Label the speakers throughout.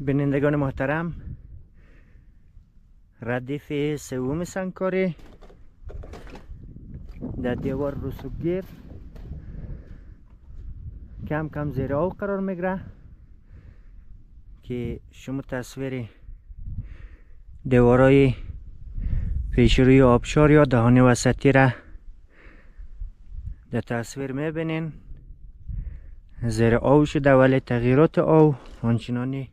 Speaker 1: بینندگان محترم، ردیف سوم سنگکاری در دیوار رسوبگیر کم کم زیر آب قرار میگیره که شما تصویر دیوارای پیشروی آبشار یا دهان وسطی را در تصویر میبینین. زیر آب شده ولی تغییرات آب آنچنانی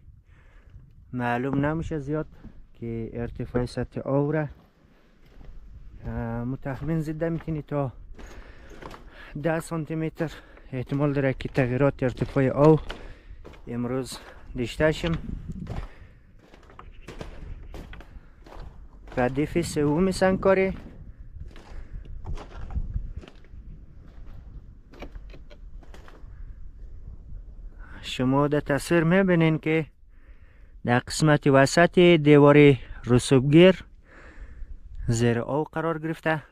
Speaker 1: معلوم نمیشه زیاد که ارتفاع سطح آب را متخمین زده میتونی تا 10 سانتی متر احتمال داره که تغییرات ارتفاع آب امروز داشته شیم. ردیف سوم سنگکاری شما در تصویر میبینین که در قسمت وسط دیوار رسوبگیر زیر آب قرار گرفته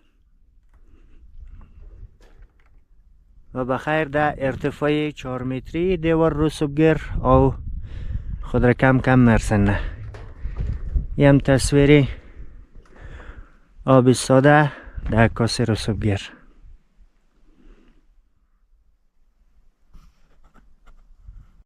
Speaker 1: و بخیر در ارتفاع 4 متری دیوار رسوبگیر آب خود را کم کم مرسنه. یم تصویر آب ساده در کاسه رسوبگیر.